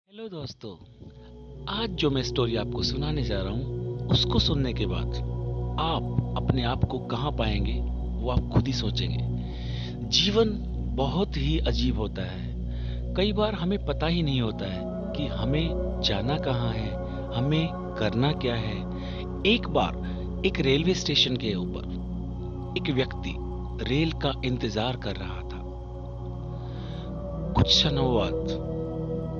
Hello दोस्तों। आज जो मैं स्टोरी आपको सुनाने जा रहा हूँ उसको सुनने के बाद आप अपने आप को कहाँ पाएंगे वो आप खुद ही सोचेंगे। जीवन बहुत ही अजीब होता है। कई बार हमें पता ही नहीं होता है कि हमें जाना कहाँ है, हमें करना क्या है। एक बार एक रेलवे स्टेशन के ऊपर एक व्यक्ति रेल का इंतजार कर रहा था। कुछ क्षणों बाद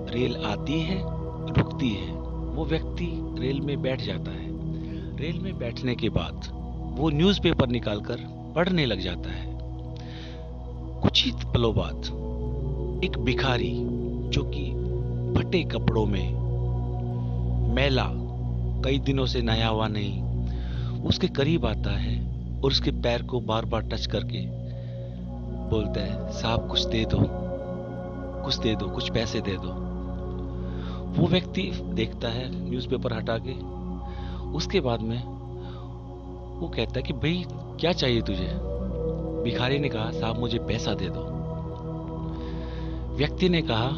रेल आती है, रुकती है। वो व्यक्ति रेल में बैठ जाता है। रेल में बैठने के बाद वो न्यूज़पेपर निकालकर पढ़ने लग जाता है। कुछ ही पलों बाद एक भिखारी जो कि फटे कपड़ों में, मैला, कई दिनों से नया हुआ नहीं, उसके करीब आता है और उसके पैर को बार बार टच करके बोलता है, साहब कुछ दे दो, कुछ दे दो, कुछ पैसे दे दो। वो व्यक्ति देखता है न्यूज़पेपर हटा के। उसके बाद में वो कहता है कि भाई क्या चाहिए तुझे। भिखारी ने कहा, साहब मुझे पैसा दे दो। व्यक्ति ने कहा,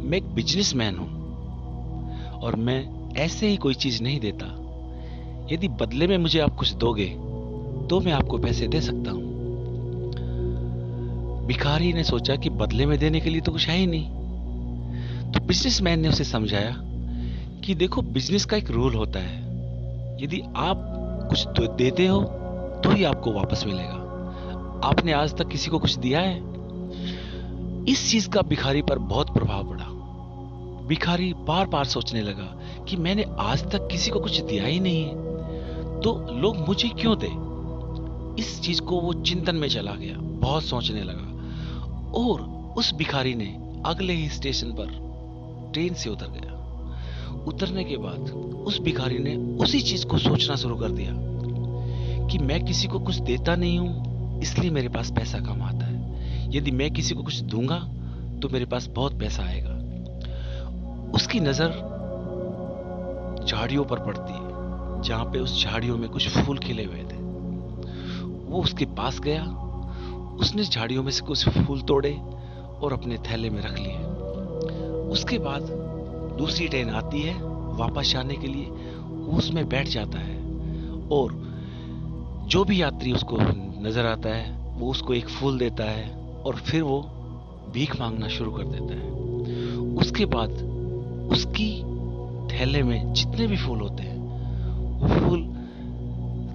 मैं एक बिजनेसमैन हूं और मैं ऐसे ही कोई चीज नहीं देता। यदि बदले में मुझे आप कुछ दोगे तो मैं आपको पैसे दे सकता हूं। भिखारी ने सोचा कि बदले में देने के लिए तो कुछ है ही नहीं। तो बिजनेसमैन ने उसे समझाया कि देखो, बिजनेस का एक रूल होता है, यदि आप कुछ देते हो तो ही आपको वापस मिलेगा। आपने आज तक किसी को कुछ दिया है? इस चीज का भिखारी पर बहुत प्रभाव पड़ा। भिखारी बार बार सोचने लगा कि मैंने आज तक किसी को कुछ दिया ही नहीं है, तो लोग मुझे क्यों दे। इस चीज को वो चिंतन में चला गया, बहुत सोचने लगा। और उस भिखारी ने अगले ही स्टेशन पर ट्रेन से उतर गया। उतरने के बाद उस भिखारी ने उसी चीज को सोचना शुरू कर दिया कि मैं किसी को कुछ देता नहीं हूं, इसलिए मेरे पास पैसा कम आता है। यदि मैं किसी को कुछ दूंगा तो मेरे पास बहुत पैसा आएगा। उसकी नजर झाड़ियों पर पड़ती है, जहां पे उस झाड़ियों में कुछ फूल खिले हुए थे। वो उसके पास गया, उसने झाड़ियों में से कुछ फूल तोड़े और अपने थैले में रख लिए। उसके बाद दूसरी ट्रेन आती है वापस जाने के लिए। वो उसमें बैठ जाता है और जो भी यात्री उसको नजर आता है वो उसको एक फूल देता है और फिर वो भीख मांगना शुरू कर देता है। उसके बाद उसकी थैले में जितने भी फूल होते हैं वो फूल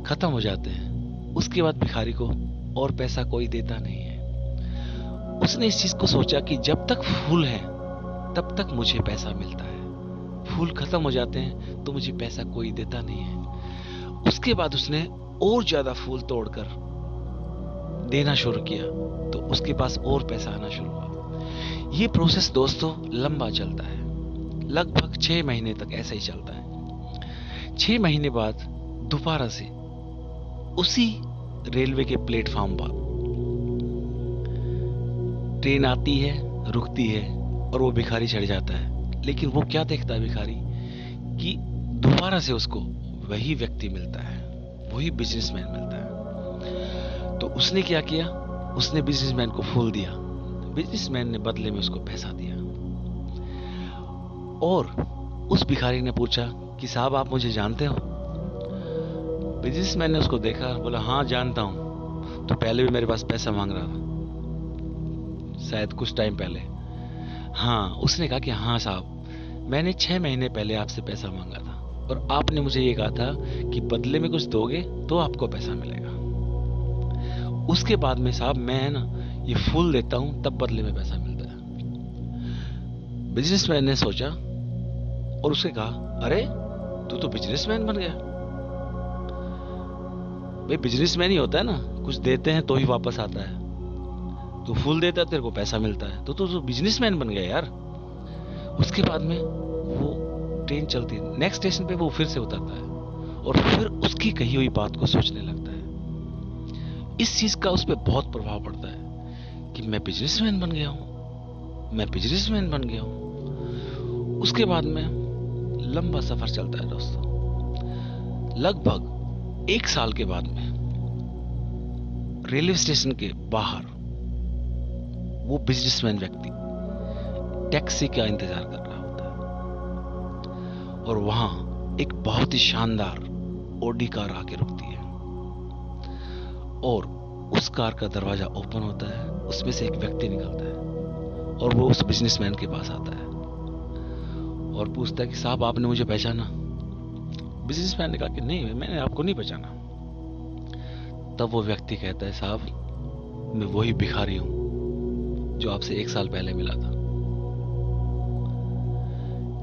खत्म हो जाते हैं। उसके बाद भिखारी को और पैसा कोई देता नहीं है। उसने इस चीज को सोचा कि जब तक फूल है तब तक मुझे पैसा मिलता है, फूल खत्म हो जाते हैं तो मुझे पैसा कोई देता नहीं है। उसके बाद उसने और ज्यादा फूल तोड़कर देना शुरू किया तो उसके पास और पैसा आना शुरू हुआ। ये प्रोसेस दोस्तों लंबा चलता है, लगभग 6 महीने तक ऐसा ही चलता है। 6 महीने बाद दोबारा से उसी रेलवे के प्लेटफॉर्म पर ट्रेन आती है, रुकती है और वो भिखारी चढ़ जाता है। लेकिन वो क्या देखता है भिखारी कि दोबारा से उसको वही व्यक्ति मिलता है, वही बिजनेसमैन मिलता है। तो उसने क्या किया, उसने बिजनेसमैन को फूल दिया। बिजनेसमैन ने बदले में उसको पैसा दिया। और उस भिखारी ने पूछा कि साहब आप मुझे जानते हो? बिजनेसमैन ने उसको देखा, बोला हाँ जानता हूं, तो पहले भी मेरे पास पैसा मांग रहा था, शायद कुछ टाइम पहले। हाँ, उसने कहा कि हाँ साहब, मैंने 6 महीने पहले आपसे पैसा मांगा था और आपने मुझे ये कहा था कि बदले में कुछ दोगे तो आपको पैसा मिलेगा। उसके बाद में साहब मैं है ना ये फूल देता हूं तब बदले में पैसा मिलता है। बिजनेसमैन ने सोचा और उससे कहा, अरे तू तो बिजनेसमैन बन गया। भाई बिजनेसमैन ही होता है ना, कुछ देते हैं तो ही वापस आता है। तू फूल देता है, तेरे को पैसा मिलता है, तो तू बिजनेसमैन बन गया यार। उसके बाद में वो ट्रेन चलती है, नेक्स्ट स्टेशन पे वो फिर से उतरता है और फिर उसकी कही हुई बात को सोचने लगता है। इस चीज का उस पर बहुत प्रभाव पड़ता है कि मैं बिजनेसमैन बन गया हूं, मैं बिजनेसमैन बन गया हूं। उसके बाद में लंबा सफर चलता है दोस्तों। लगभग 1 साल के बाद में रेलवे स्टेशन के बाहर वो बिजनेसमैन व्यक्ति टैक्सी का इंतजार कर रहा होता है और वहां एक बहुत ही शानदार ऑडी कार आके रुकती है और उस कार का दरवाजा ओपन होता है, उसमें से एक व्यक्ति निकलता है और वो उस बिजनेसमैन के पास आता है और पूछता है कि साहब आपने मुझे पहचाना? बिजनेसमैन ने कहा कि नहीं, मैंने आपको नहीं पहचाना। तब वो व्यक्ति कहता है, साहब मैं वही भिखारी हूं जो आपसे 1 साल पहले मिला था।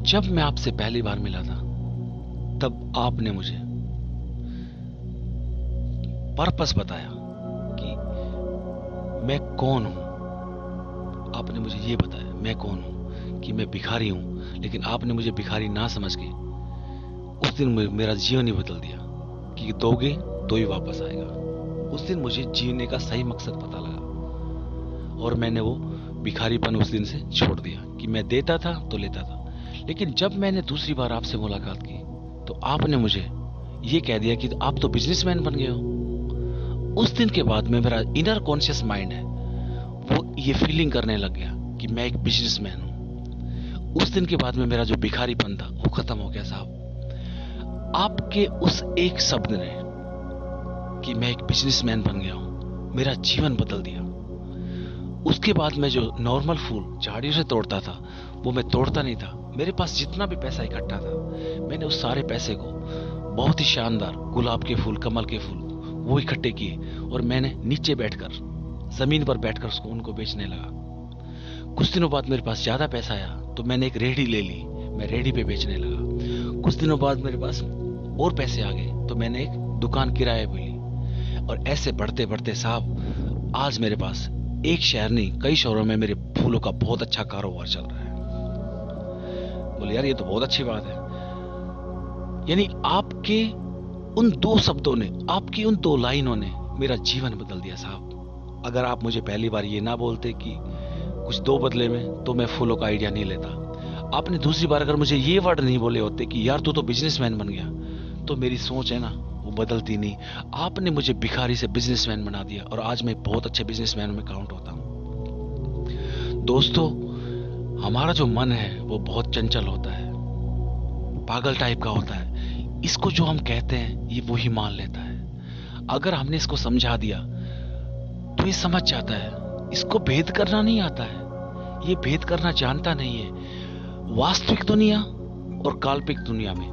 जब मैं आपसे पहली बार मिला था तब आपने मुझे पर्पस बताया कि मैं कौन हूं। आपने मुझे ये बताया मैं कौन हूं, कि मैं भिखारी हूं, लेकिन आपने मुझे भिखारी ना समझ के उस दिन मेरा जीवन ही बदल दिया कि दोगे तो ही वापस आएगा। उस दिन मुझे जीने का सही मकसद पता लगा और मैंने वो भिखारीपन उस दिन से छोड़ दिया कि मैं देता था तो लेता था। लेकिन जब मैंने दूसरी बार आपसे मुलाकात की तो आपने मुझे ये कह दिया कि आप तो बिजनेसमैन बन गए हो। उस दिन के बाद में मेरा इनर कॉन्शियस माइंड है वो ये फीलिंग करने लग गया कि मैं एक बिजनेसमैन हूं। उस दिन के बाद में मेरा जो भिखारीपन था वो खत्म हो गया साहब। आपके उस एक शब्द ने कि मैं एक बिजनेसमैन बन गया हूं मेरा जीवन बदल दिया। उसके बाद मैं जो नॉर्मल फूल झाड़ियों से तोड़ता था वो मैं तोड़ता नहीं था। मेरे पास जितना भी पैसा इकट्ठा था मैंने उस सारे पैसे को बहुत ही शानदार गुलाब के फूल, कमल के फूल वो इकट्ठे किए और मैंने नीचे बैठकर, जमीन पर बैठकर उसको उनको बेचने लगा। कुछ दिनों बाद मेरे पास ज्यादा पैसा आया तो मैंने एक रेहड़ी ले ली, मैं रेहड़ी पे बेचने लगा। कुछ दिनों बाद मेरे पास और पैसे आ गए तो मैंने एक दुकान किराए पे ली और ऐसे बढ़ते बढ़ते साहब आज मेरे पास एक शहर नहीं कई शहरों में मेरे फूलों का बहुत अच्छा कारोबार चल रहा है। बोले यार ये तो बहुत अच्छी बात है। यानी आपके उन 2 शब्दों ने, आपकी उन 2 लाइनों ने मेरा जीवन बदल दिया साहब। अगर आप मुझे पहली बार ये ना बोलते कि कुछ दो बदले में तो मैं फूलों का आइडिया नहीं लेता। आपने दूसरी बार अगर मुझे ये वर्ड नहीं बोले होते कि यार तू तो बिजनेसमैन बन गया, तो मेरी सोच है ना वो बदलती नहीं। आपने मुझे भिखारी से बिजनेसमैन बना दिया और आज मैं बहुत अच्छे बिजनेसमैन में काउंट होता हूं। दोस्तों, हमारा जो मन है वो बहुत चंचल होता है, पागल टाइप का होता है। इसको जो हम कहते हैं ये वही मान लेता है। अगर हमने इसको समझा दिया तो ये समझ जाता है। इसको भेद करना नहीं आता है, ये भेद करना जानता नहीं है। वास्तविक दुनिया और काल्पनिक दुनिया में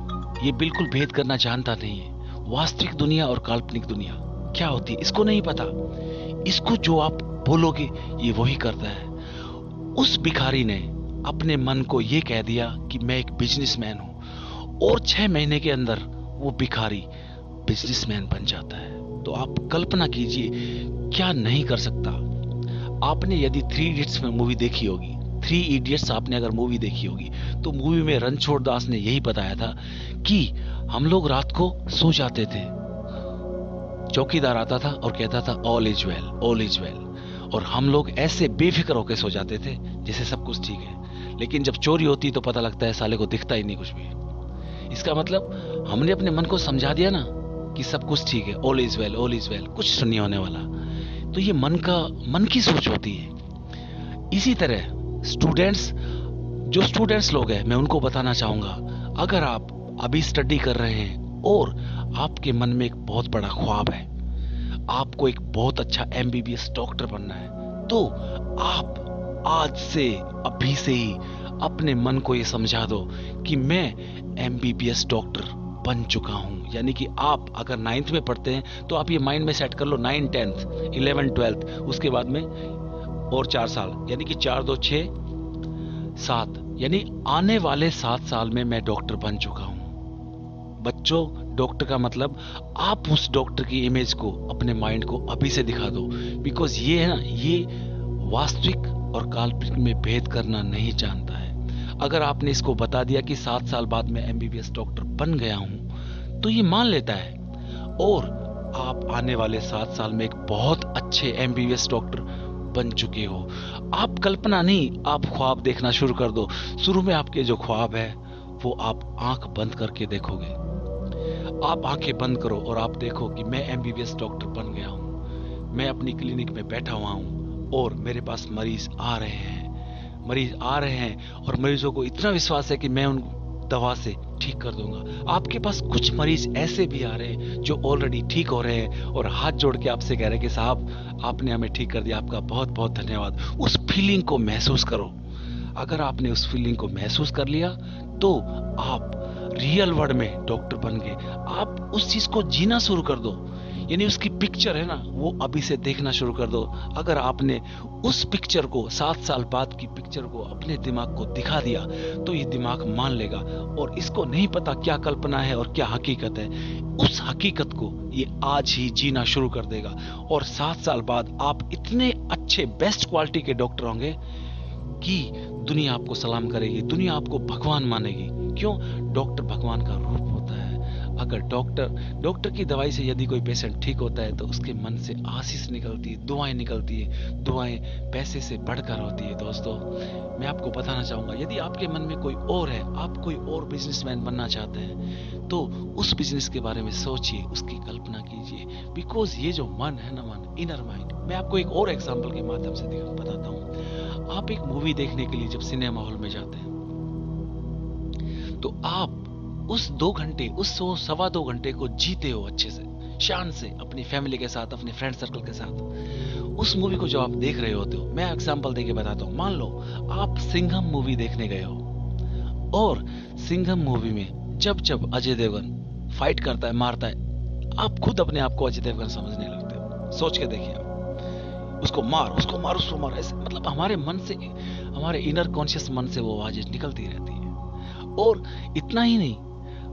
ये बिल्कुल भेद करना जानता नहीं है। वास्तविक दुनिया और काल्पनिक दुनिया क्या होती है इसको नहीं पता। इसको जो आप बोलोगे ये वही करता है। उस भिखारी ने अपने मन को ये कह दिया कि मैं एक बिजनेसमैन हूं और 6 महीने के अंदर वो भिखारी बिजनेसमैन बन जाता है। तो आप कल्पना कीजिए क्या नहीं कर सकता। आपने यदि 3 इडियट्स में मूवी देखी होगी, 3 इडियट्स आपने अगर मूवी देखी होगी तो मूवी में रणछोड़ दास ने यही बताया था कि हम लोग रात को सो जाते थे, चौकीदार आता था और कहता था all is well, all is well, और हम लोग ऐसे बेफिक्र होकर सो जाते थे जैसे सब कुछ ठीक है। लेकिन जब चोरी होती तो पता लगता है साले को दिखता ही नहीं कुछ भी। इसका मतलब हमने अपने मन को समझा दिया ना कि सब कुछ ठीक है, all is well, all is well, कुछ नहीं होने वाला। तो ये मन की सोच होती है। इसी तरह जो स्टूडेंट्स लोग हैं मैं उनको बताना चाहूंगा, अगर आप अभी स्टडी कर रहे हैं और आपके मन में एक बहुत बड़ा ख्वाब है, आपको एक बहुत अच्छा एमबीबीएस डॉक्टर बनना है, तो आप आज से अभी से ही अपने मन को ये समझा दो कि मैं एमबीबीएस डॉक्टर बन चुका हूं। यानी कि आप अगर 9th में पढ़ते हैं तो आप ये माइंड में सेट कर लो 9, 10th, 11, 12, उसके बाद में और 4 साल, यानी कि 4, 2, 6, 7, यानी आने वाले 7 साल में मैं डॉक्टर बन चुका हूं। बच्चों, डॉक्टर का मतलब आप उस डॉक्टर की इमेज को अपने माइंड को अभी से दिखा दो। बिकॉज ये है ना, ये वास्तविक और काल्पनिक में भेद करना नहीं जानता है। अगर आपने इसको बता दिया कि 7 साल बाद मैं एमबीबीएस डॉक्टर बन गया हूं, तो ये मान लेता है और आप आने वाले 7 साल में एक बहुत अच्छे एमबीबीएस डॉक्टर बन चुके हो। आप कल्पना नहीं, आप ख्वाब देखना शुरू कर दो। शुरू में आपके जो ख्वाब है वो आप आंख बंद करके देखोगे। आप आंखें बंद करो और आप देखो कि मैं एमबीबीएस डॉक्टर बन गया हूं। मैं अपनी क्लिनिक में बैठा हुआ हूं और मेरे पास मरीज आ रहे हैं। मरीज आ रहे हैं और मरीजों को इतना विश्वास है कि मैं उन दवा से ठीक कर दूंगा। आपके पास कुछ मरीज ऐसे भी आ रहे हैं जो ऑलरेडी ठीक हो रहे हैं और हाथ जोड़ के आपसे कह रहे हैं कि साहब आपने हमें ठीक कर दिया, आपका बहुत बहुत धन्यवाद। उस फीलिंग को महसूस करो। अगर आपने उस फीलिंग को महसूस कर लिया तो आप रियल वर्ल्ड में डॉक्टर बन गए। आप उस चीज को जीना शुरू कर दो, यानी उसकी पिक्चर है ना, वो अभी से देखना शुरू कर दो। अगर आपने उस पिक्चर को 7 साल बाद की पिक्चर को अपने दिमाग को दिखा दिया तो ये दिमाग मान लेगा। और इसको नहीं पता क्या कल्पना है और क्या हकीकत है, उस हकीकत को ये आज ही जीना शुरू कर देगा। और 7 साल बाद आप इतने अच्छे बेस्ट क्वालिटी के डॉक्टर होंगे कि दुनिया आपको सलाम करेगी, दुनिया आपको भगवान मानेगी। क्यों? डॉक्टर भगवान का रूप होता है। अगर डॉक्टर की दवाई से यदि कोई पेशेंट ठीक होता है तो उसके मन से आशीष निकलती है, दुआएं निकलती है। दुआएं पैसे से बढ़कर होती है। दोस्तों, मैं आपको बताना चाहूंगा, यदि आपके मन में कोई और है, आप कोई और बिजनेसमैन बनना चाहते हैं, तो उस बिजनेस के बारे में सोचिए, उसकी कल्पना कीजिए। बिकॉज ये जो मन है ना, मन, इनर माइंड, मैं आपको एक और एग्जाम्पल के माध्यम से बताता हूँ। आप एक मूवी देखने के लिए जब सिनेमा हॉल में जाते हैं तो आप उस 2 घंटे, उस 1.25 घंटे को जीते हो अच्छे से, शान से, अपनी फैमिली के साथ, अपने फ्रेंड सर्कल के साथ। उस मूवी को जब आप देख रहे होते हो, मैं एग्जांपल देके बताता हूँ। मान लो आप सिंघम मूवी देखने गए हो और सिंघम मूवी में जब जब अजय देवगन फाइट करता है, मारता है, आप खुद अपने आप को अजय देवगन समझने लगते हो। सोच के देखिए, उसको मार, उसको मार, उसको मार, ऐसे मतलब हमारे मन से, हमारे इनर कॉन्शियस मन से वो आवाजें निकलती रहती है। और इतना ही नहीं,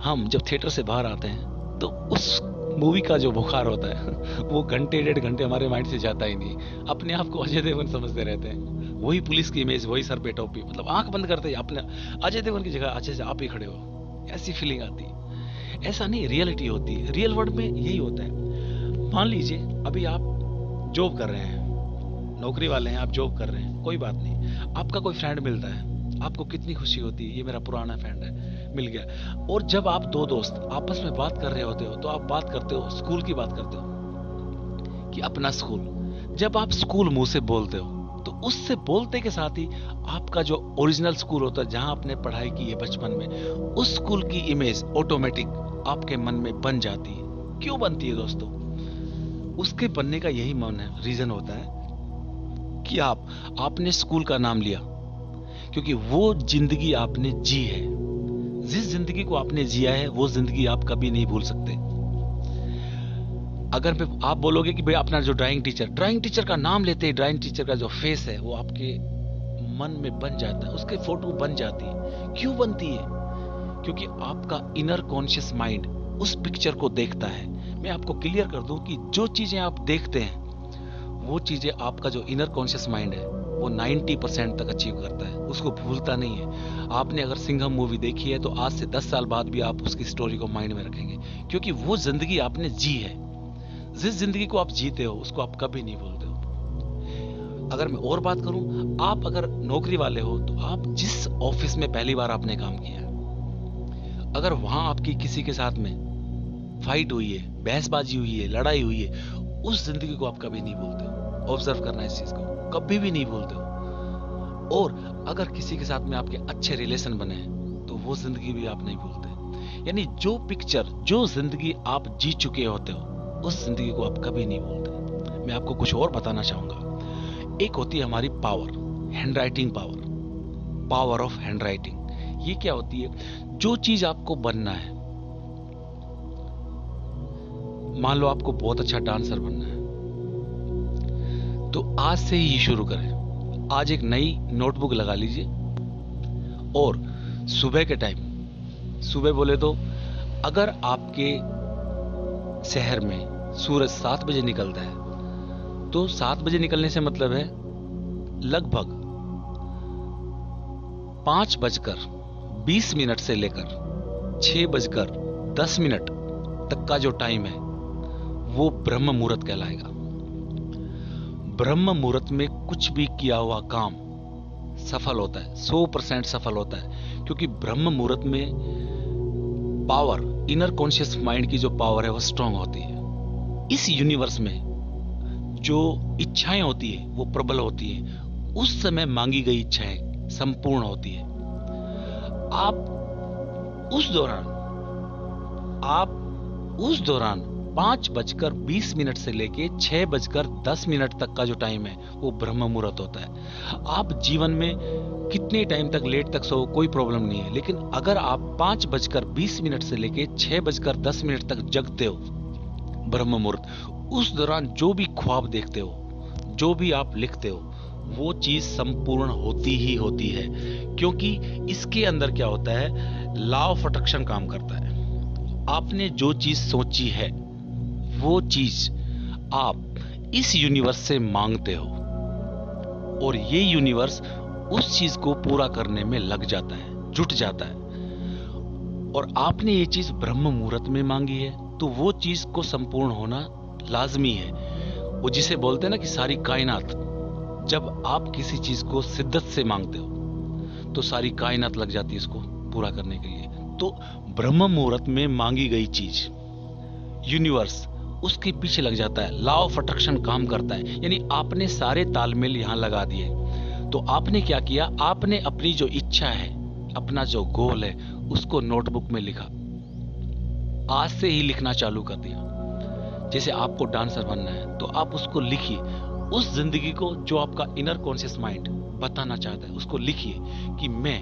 हम जब थिएटर से बाहर आते हैं तो उस मूवी का जो बुखार होता है वो घंटे 1.5 घंटे हमारे माइंड से जाता ही नहीं। अपने आप को अजय देवगन समझते रहते हैं। वही पुलिस की इमेज, वही सर पे टोपी, मतलब आंख बंद करते ही अपने अजय देवगन की जगह अच्छे से आप ही खड़े हो, ऐसी फीलिंग आती है। ऐसा नहीं, रियलिटी होती है। रियल वर्ल्ड में यही होता है। मान लीजिए अभी आप जॉब कर रहे हैं, नौकरी वाले हैं, आप जॉब कर रहे हैं, कोई बात नहीं, आपका कोई फ्रेंड मिलता है, आपको कितनी खुशी होती है, ये मेरा पुराना फ्रेंड है, मिल गया। और जब आप 2 दोस्त आपस में बात कर रहे होते हो तो आप बात करते हो, स्कूल की बात करते हो कि अपना स्कूल। जब आप स्कूल मुंह से बोलते हो तो उससे बोलते के साथ ही आपका जो ओरिजिनल स्कूल होता है, जहां आपने पढ़ाई की है बचपन में, उस स्कूल की इमेज ऑटोमेटिक आपके मन में बन जाती है। क्यों बनती है दोस्तों? उसके बनने का यही मन है, रीजन होता है कि आपने स्कूल का नाम लिया क्योंकि वो जिंदगी आपने जी है। जिस जिंदगी को आपने जिया है वो जिंदगी आप कभी नहीं भूल सकते। अगर आप बोलोगे कि भाई अपना जो ड्राइंग टीचर का नाम लेते ही ड्राइंग टीचर का जो फेस है वो आपके मन में बन जाता है, उसके फोटो बन जाती है। क्यों बनती है? क्योंकि आपका इनर कॉन्शियस माइंड उस पिक्चर को देखता है। मैं आपको क्लियर कर दूं कि जो चीजें आप देखते हैं वो चीजें आपका जो इनर कॉन्शियस माइंड है वो 90% तक अचीव करता है, उसको भूलता नहीं है। आपने अगर सिंघम मूवी देखी है तो आज से 10 साल बाद भी आप उसकी स्टोरी को माइंड में रखेंगे, क्योंकि वो जिंदगी आपने जी है। जिस जिंदगी को आप जीते हो उसको आप कभी नहीं भूलते हो। अगर मैं और बात करूं, आप अगर नौकरी वाले हो तो आप जिस ऑफिस में पहली बार आपने काम किया, अगर वहां आपकी किसी के साथ में फाइट हुई है, बहसबाजी हुई है, लड़ाई हुई है, उस जिंदगी को आप कभी नहीं भूलते हो। ऑब्जर्व करना इस चीज को, कभी भी नहीं भूलते हो। और अगर किसी के साथ में आपके अच्छे रिलेशन बने हैं तो वो जिंदगी भी आप नहीं भूलते। यानी जो पिक्चर, जो जिंदगी आप जी चुके होते हो उस जिंदगी को आप कभी नहीं भूलते। मैं आपको कुछ और बताना चाहूंगा। एक होती है हमारी power, handwriting power, power of handwriting. ये क्या होती है? जो चीज आपको बनना है, मान लो आपको बहुत अच्छा डांसर बनना है, तो आज से ही शुरू करें। आज एक नई नोटबुक लगा लीजिए और सुबह के टाइम, सुबह बोले तो अगर आपके शहर में सूरज 7 बजे निकलता है तो 7 बजे निकलने से मतलब है लगभग 5:20 से लेकर 6:10 तक का जो टाइम है वो ब्रह्म मुहूर्त कहलाएगा। ब्रह्म मुहूर्त में कुछ भी किया हुआ काम सफल होता है, 100% सफल होता है, क्योंकि ब्रह्म मुहूर्त में पावर, इनर कॉन्शियस माइंड की जो पावर है वो स्ट्रांग होती है। इस यूनिवर्स में जो इच्छाएं होती है वो प्रबल होती है। उस समय मांगी गई इच्छाएं संपूर्ण होती है। आप उस दौरान 5:20 से लेके 6:10 तक का जो टाइम है वो ब्रह्म मुहूर्त होता है। आप जीवन में कितने टाइम तक लेट तक सो कोई प्रॉब्लम नहीं है, लेकिन अगर आप 5:20 से लेके 6:10 तक जगते हो ब्रह्म मुहूर्त, उस दौरान जो भी ख्वाब देखते हो, जो भी आप लिखते हो, वो चीज संपूर्ण होती ही होती है। क्योंकि इसके अंदर क्या होता है, लॉ ऑफ अट्रैक्शन काम करता है। आपने जो चीज सोची है वो चीज आप इस यूनिवर्स से मांगते हो, और ये यूनिवर्स उस चीज को पूरा करने में लग जाता है, जुट जाता है। और आपने ये चीज ब्रह्म मुहूर्त में मांगी है, तो वो चीज को संपूर्ण होना लाजमी है। वो जिसे बोलते हैं ना कि सारी कायनात, जब आप किसी चीज को शिद्दत से मांगते हो तो सारी कायनात लग जाती है इसको पूरा करने के लिए। तो ब्रह्म मुहूर्त में मांगी गई चीज यूनिवर्स उसके पीछे लग जाता है, लॉ ऑफ अट्रैक्शन काम करता है। यानी आपने सारे तालमेल यहां लगा दिए। तो आपने क्या किया, आपने अपनी जो इच्छा है, अपना जो गोल है, उसको नोटबुक में लिखा। आज से ही लिखना चालू कर दिया। जैसे आपको डांसर बनना है तो आप उसको लिखिए, उस जिंदगी को जो आपका इनर कॉन्शियस माइंड बताना चाहता है उसको लिखिए कि मैं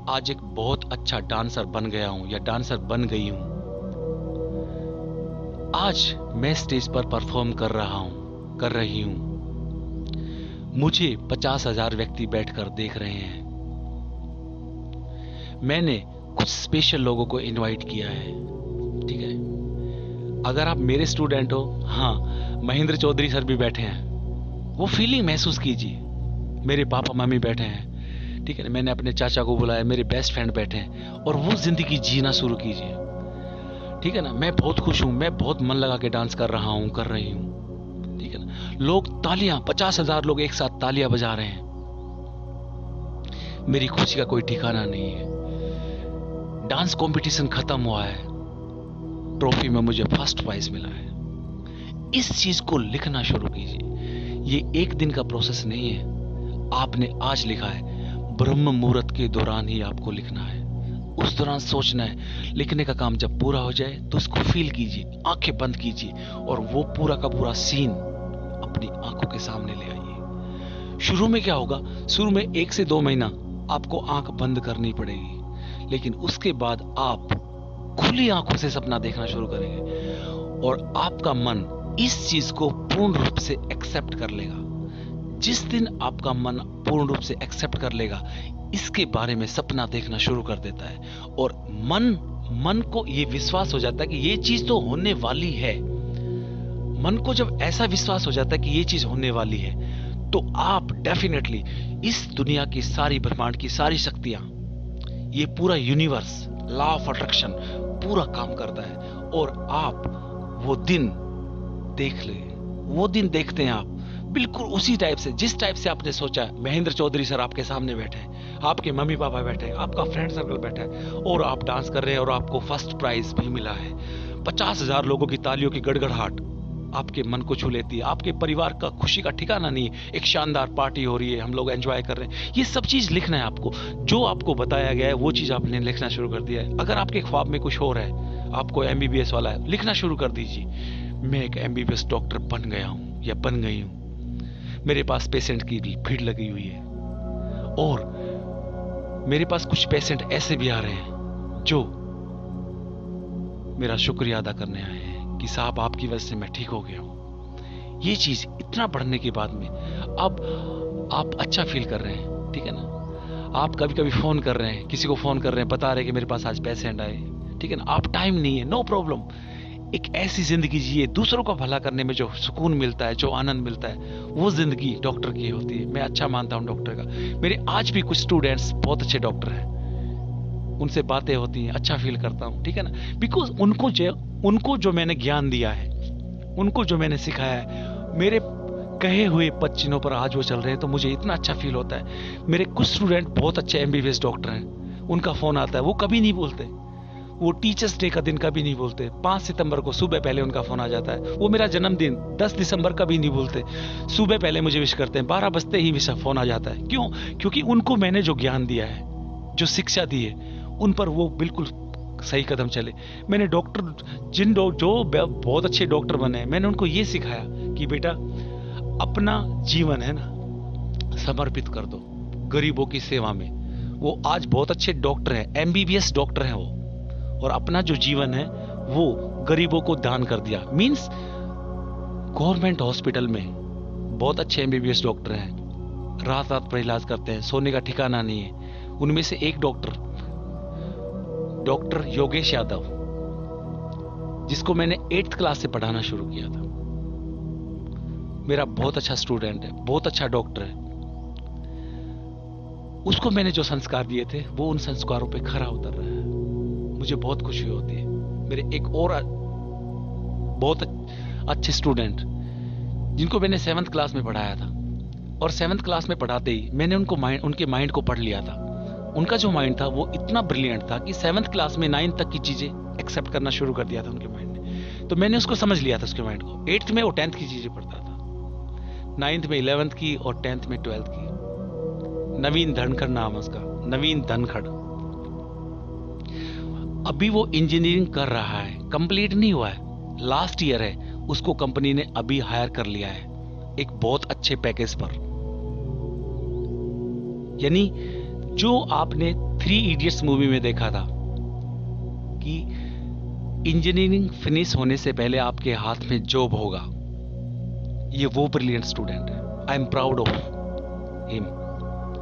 आज एक बहुत अच्छा डांसर बन गया हूं या डांसर बन गई हूं। आज मैं स्टेज पर परफॉर्म कर रही हूं। मुझे 50,000 व्यक्ति बैठकर देख रहे हैं। मैंने कुछ स्पेशल लोगों को इनवाइट किया है। ठीक है, अगर आप मेरे स्टूडेंट हो, हाँ, महेंद्र चौधरी सर भी बैठे हैं, वो फीलिंग महसूस कीजिए। मेरे पापा मम्मी बैठे हैं, ठीक है, मैंने अपने चाचा को बुलाया, मेरे बेस्ट फ्रेंड बैठे हैं, और वो जिंदगी जीना शुरू कीजिए। ठीक है ना, मैं बहुत खुश हूं, मैं बहुत मन लगा के डांस कर रही हूं। ठीक है ना, लोग तालियां, 50,000 लोग एक साथ तालियां बजा रहे हैं। मेरी खुशी का कोई ठिकाना नहीं है। डांस कंपटीशन खत्म हुआ है, ट्रॉफी में मुझे फर्स्ट प्राइज मिला है। इस चीज को लिखना शुरू कीजिए। ये एक दिन का प्रोसेस नहीं है, आपने आज लिखा है, ब्रह्म मुहूर्त के दौरान ही आपको लिखना है। उस दौरान सोचना है। लिखने का काम जब पूरा हो जाए तो उसको फील कीजिए, आंखें बंद कीजिए, और वो पूरा का पूरा सीन अपनी आंखों के सामने ले आइए। शुरू में क्या होगा, शुरू में 1 से 2 महीना आपको आंख बंद करनी पड़ेगी, लेकिन उसके बाद आप खुली आंखों से सपना देखना शुरू करेंगे, और आपका मन इस चीज को पूर्ण रूप से एक्सेप्ट कर लेगा। जिस दिन आपका मन पूर्ण रूप से एक्सेप्ट कर लेगा, इसके बारे में सपना देखना शुरू कर देता है, और मन को यह विश्वास हो जाता है कि ये चीज तो होने वाली है। मन को जब ऐसा विश्वास हो जाता है कि ये चीज होने वाली है, तो आप डेफिनेटली इस दुनिया की सारी ब्रह्मांड की सारी शक्तियां, ये पूरा यूनिवर्स, लॉ ऑफ अट्रैक्शन पूरा काम करता है, और आप वो दिन देख ले। वो दिन देखते हैं आप बिल्कुल उसी टाइप से, जिस टाइप से आपने सोचा। महेंद्र चौधरी सर आपके सामने बैठे हैं, आपके मम्मी पापा बैठे हैं, आपका फ्रेंड सर्कल बैठा है, और आप डांस कर रहे हैं, और आपको फर्स्ट प्राइज भी मिला है। 50,000 लोगों की तालियों की गड़गड़ाहट आपके मन को छू लेती है। आपके परिवार का खुशी का ठिकाना नहीं है। एक शानदार पार्टी हो रही है, हम लोग एंजॉय कर रहे हैं। ये सब चीज लिखना है आपको। जो आपको बताया गया है वो चीज आपने लिखना शुरू कर दिया है। अगर आपके ख्वाब में कुछ और है, आपको MBBS वाला है, लिखना शुरू कर दीजिए। मैं एक MBBS डॉक्टर बन गया हूं या बन गई हूं। मेरे पास पेशेंट की भीड़ लगी हुई है, और मेरे पास कुछ पेशेंट ऐसे भी आ रहे हैं जो मेरा शुक्रिया अदा करने आए हैं कि साहब आपकी वजह से मैं ठीक हो गया हूं। ये चीज इतना बढ़ने के बाद में अब आप अच्छा फील कर रहे हैं। ठीक है ना, आप कभी कभी फोन कर रहे हैं, किसी को फोन कर रहे हैं, बता रहे हैं कि मेरे पास आज पेशेंट आए। ठीक है ना, आप टाइम नहीं है, नो प्रॉब्लम। एक ऐसी जिंदगी जिए, दूसरों का भला करने में जो सुकून मिलता है, जो आनंद मिलता है, वो जिंदगी डॉक्टर की होती है। मैं अच्छा मानता हूं डॉक्टर का। मेरे आज भी कुछ स्टूडेंट्स बहुत अच्छे डॉक्टर हैं, उनसे बातें होती हैं, अच्छा फील करता हूं। ठीक है ना, बिकॉज उनको जो मैंने ज्ञान दिया है, उनको जो मैंने सिखाया है, मेरे कहे हुए पद चिन्हों पर आज वो चल रहे हैं, तो मुझे इतना अच्छा फील होता है। मेरे कुछ स्टूडेंट बहुत अच्छे MBBS डॉक्टर हैं, उनका फोन आता है, वो कभी नहीं बोलते, वो टीचर्स डे का दिन कभी नहीं भूलते। 5 सितंबर को सुबह पहले उनका फोन आ जाता है। वो मेरा जन्मदिन 10 दिसंबर कभी नहीं भूलते, सुबह पहले मुझे विश करते हैं, 12 बजते ही विश फोन आ जाता है। क्यों? क्योंकि उनको मैंने जो ज्ञान दिया है, जो शिक्षा दी है, उन पर वो बिल्कुल सही कदम चले। मैंने डॉक्टर जो बहुत अच्छे डॉक्टर बने हैं, मैंने उनको ये सिखाया कि बेटा अपना जीवन है ना समर्पित कर दो गरीबों की सेवा में। वो आज बहुत अच्छे डॉक्टर हैं, एमबीबीएस डॉक्टर हैं वो, और अपना जो जीवन है वो गरीबों को दान कर दिया। मींस गवर्नमेंट हॉस्पिटल में बहुत अच्छे एमबीबीएस डॉक्टर हैं, रात रात पर इलाज करते हैं, सोने का ठिकाना नहीं है। उनमें से एक डॉक्टर योगेश यादव, जिसको मैंने 8th क्लास से पढ़ाना शुरू किया था, मेरा बहुत अच्छा स्टूडेंट है, बहुत अच्छा डॉक्टर है। उसको मैंने जो संस्कार दिए थे वो उन संस्कारों पे खरा उतर रहा है। मुझे बहुत खुशी होती है। मेरे एक और बहुत अच्छे स्टूडेंट, जिनको मैंने 7th क्लास में पढ़ाया था, और 7th क्लास में पढ़ाते ही मैंने उनके माइंड को पढ़ लिया था। उनका जो माइंड था वो इतना ब्रिलियंट था कि 7th क्लास में 9th तक की चीजें एक्सेप्ट करना शुरू कर दिया था उनके माइंड ने। तो मैंने उसको समझ लिया था, उसके माइंड को। 8th में वो 10th की चीजें पढ़ता था, 9th में 11th की, और 10th में 12th की। नवीन धनखड़ नाम है उसका, नवीन धनखड़। अभी वो इंजीनियरिंग कर रहा है, कंप्लीट नहीं हुआ है, लास्ट ईयर है। उसको कंपनी ने अभी हायर कर लिया है एक बहुत अच्छे पैकेज पर। यानी जो आपने 3 इडियट्स मूवी में देखा था कि इंजीनियरिंग फिनिश होने से पहले आपके हाथ में जॉब होगा, ये वो ब्रिलियंट स्टूडेंट है। I am proud of him,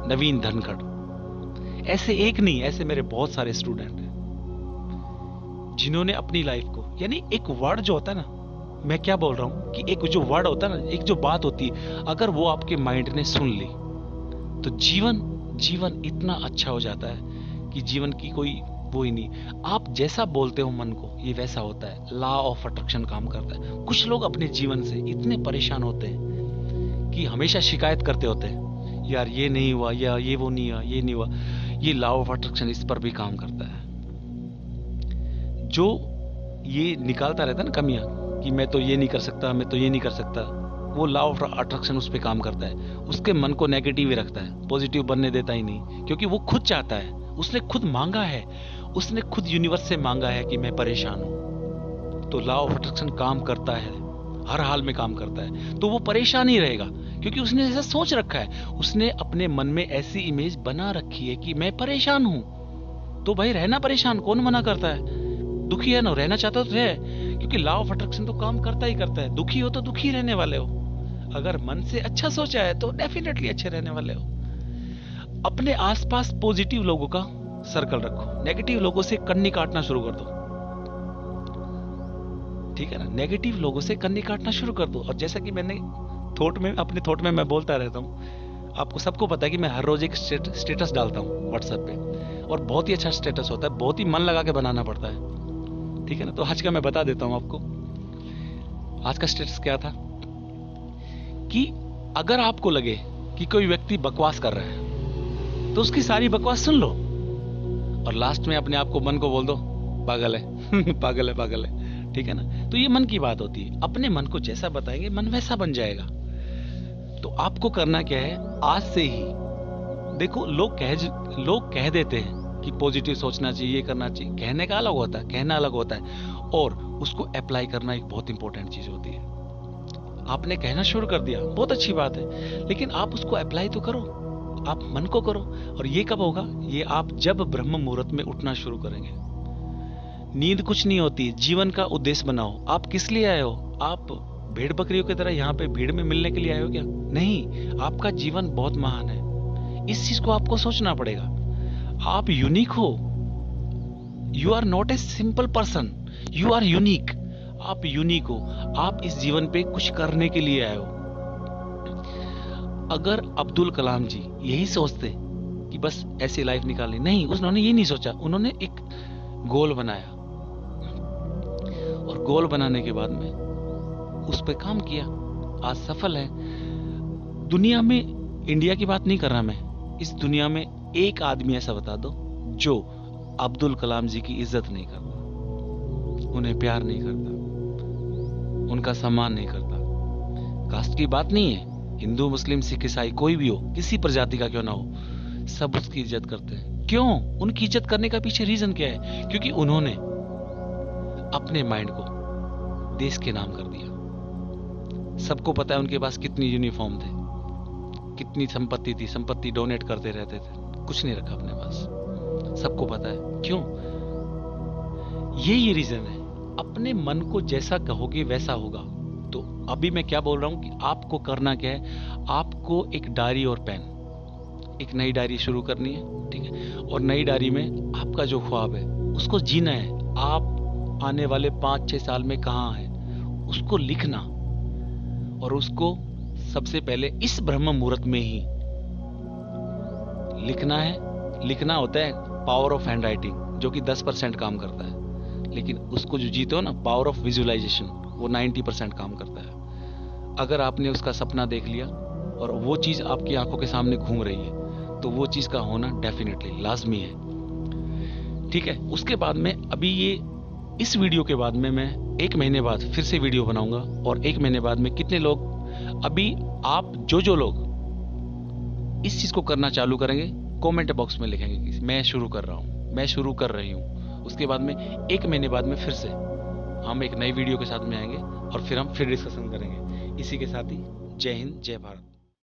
Naveen Dhankhar. ऐसे एक नहीं, ऐसे मेरे बहुत सारे स्टूडेंट हैं जिन्होंने अपनी लाइफ को, यानी एक वर्ड जो होता है ना, मैं क्या बोल रहा हूं कि एक जो वर्ड होता है ना, एक जो बात होती है, अगर वो आपके माइंड ने सुन ली तो जीवन इतना अच्छा हो जाता है कि जीवन की कोई वो ही नहीं। आप जैसा बोलते हो मन को, ये वैसा होता है। लॉ ऑफ अट्रैक्शन काम करता है। कुछ लोग अपने जीवन से इतने परेशान होते हैं कि हमेशा शिकायत करते होते हैं, यार ये नहीं हुआ, या ये वो नहीं हुआ, ये नहीं हुआ। ये लॉ ऑफ अट्रैक्शन इस पर भी काम करता है। जो ये निकालता रहता है ना कमियां, कि मैं तो ये नहीं कर सकता, मैं तो ये नहीं कर सकता, वो लॉ ऑफ अट्रैक्शन उस पर काम करता है। उसके मन को नेगेटिव ही रखता है, पॉजिटिव बनने देता ही नहीं। क्योंकि वो खुद चाहता है, उसने खुद मांगा है, उसने खुद यूनिवर्स से मांगा है कि मैं परेशान हूं। तो लॉ ऑफ अट्रैक्शन काम करता है, हर हाल में काम करता है। तो वो परेशान ही रहेगा, क्योंकि उसने ऐसा सोच रखा है, उसने अपने मन में ऐसी इमेज बना रखी है कि मैं परेशान हूं। तो भाई रहना परेशान, कौन मना करता है? दुखी है ना, रहना चाहता तो है, क्योंकि लॉ ऑफ अट्रैक्शन तो काम करता ही करता है। दुखी हो तो दुखी रहने वाले हो, अगर मन से अच्छा सोचा है तो डेफिनेटली अच्छे रहने वाले हो। अपने आसपास पॉजिटिव लोगों का सर्कल रखो, नेगेटिव लोगों से कन्नी काटना शुरू कर दो। ठीक है ना, नेगेटिव लोगों से कन्नी काटना शुरू कर दो। और जैसा कि मैंने अपने थॉट में मैं बोलता रहता हूँ, आपको सबको पता है कि मैं हर रोज एक स्टेटस डालता हूँ व्हाट्सएप पे, और बहुत ही अच्छा स्टेटस होता है, बहुत ही मन लगा के बनाना पड़ता है। ठीक है ना, तो आज का मैं बता देता हूं आपको। आज का स्टेटस क्या था कि अगर आपको लगे कि कोई व्यक्ति बकवास कर रहा है तो उसकी सारी बकवास सुन लो, और लास्ट में अपने आप को, मन को बोल दो, पागल है पागल है, पागल है। ठीक है ना, तो ये मन की बात होती है। अपने मन को जैसा बताएंगे मन वैसा बन जाएगा। तो आपको करना क्या है, आज से ही देखो, लोग कह देते हैं कि पॉजिटिव सोचना चाहिए, ये करना चाहिए। कहने का अलग होता है, कहना अलग होता है, और उसको अप्लाई करना एक बहुत इंपॉर्टेंट चीज होती है। आपने कहना शुरू कर दिया, बहुत अच्छी बात है, लेकिन आप उसको अप्लाई तो करो, आप मन को करो। और ये कब होगा? ये आप जब ब्रह्म मुहूर्त में उठना शुरू करेंगे। नींद कुछ नहीं होती, जीवन का उद्देश्य बनाओ। आप किस लिए आए हो? आप भेड़ बकरियों की तरह यहाँ पे भीड़ में मिलने के लिए आए हो क्या? नहीं, आपका जीवन बहुत महान है। इस चीज को आपको सोचना पड़ेगा। आप यूनिक हो, you are not a simple person, you are unique. आप यूनिक हो, आप इस जीवन पे कुछ करने के लिए आए हो। अगर अब्दुल कलाम जी यही सोचते कि बस ऐसी लाइफ निकालनी, नहीं, उन्होंने ये नहीं सोचा। उन्होंने एक गोल बनाया, और गोल बनाने के बाद में उस पर काम किया, आज सफल है। दुनिया में, इंडिया की बात नहीं कर रहा मैं, इस दुनिया में एक आदमी ऐसा बता दो जो अब्दुल कलाम जी की इज्जत नहीं करता, उन्हें प्यार नहीं करता, उनका सम्मान नहीं करता। कास्ट की बात नहीं है, हिंदू मुस्लिम सिख ईसाई कोई भी हो, किसी प्रजाति का क्यों ना हो, सब उसकी इज्जत करते हैं। क्यों? उनकी इज्जत करने का पीछे रीजन क्या है? क्योंकि उन्होंने अपने माइंड को देश के नाम कर दिया। सबको पता है उनके पास कितनी यूनिफॉर्म थे, कितनी संपत्ति थी, संपत्ति डोनेट करते रहते थे, कुछ नहीं रखा अपने पास, सबको पता है। क्यों? यही रीजन है। अपने मन को जैसा कहोगे वैसा होगा। तो अभी मैं क्या बोल रहा हूं कि आपको करना क्या है, आपको एक डायरी और पेन, एक नई डायरी शुरू करनी है, ठीक है, और नई डायरी में आपका जो ख्वाब है उसको जीना है। आप आने वाले 5-6 साल में कहाँ हैं उसको लिखना, और उसको सबसे पहले इस ब्रह्म मुहूर्त में ही लिखना है। लिखना होता है पावर ऑफ हैंड राइटिंग, जो कि 10% काम करता है, लेकिन उसको जो जीते हो ना, पावर ऑफ विजुअलाइजेशन, वो 90% काम करता है। अगर आपने उसका सपना देख लिया और वो चीज आपकी आंखों के सामने घूम रही है, तो वो चीज का होना डेफिनेटली लाजमी है, ठीक है। उसके बाद में अभी इस वीडियो के बाद में मैं 1 महीने बाद फिर से वीडियो बनाऊंगा, और 1 महीने बाद में कितने लोग, अभी आप जो लोग इस चीज को करना चालू करेंगे, कमेंट बॉक्स में लिखेंगे कि मैं शुरू कर रहा हूं, मैं शुरू कर रही हूं। उसके बाद में 1 महीने बाद में फिर से हम एक नई वीडियो के साथ में आएंगे, और फिर हम डिस्कशन करेंगे। इसी के साथ ही जय हिंद, जय भारत।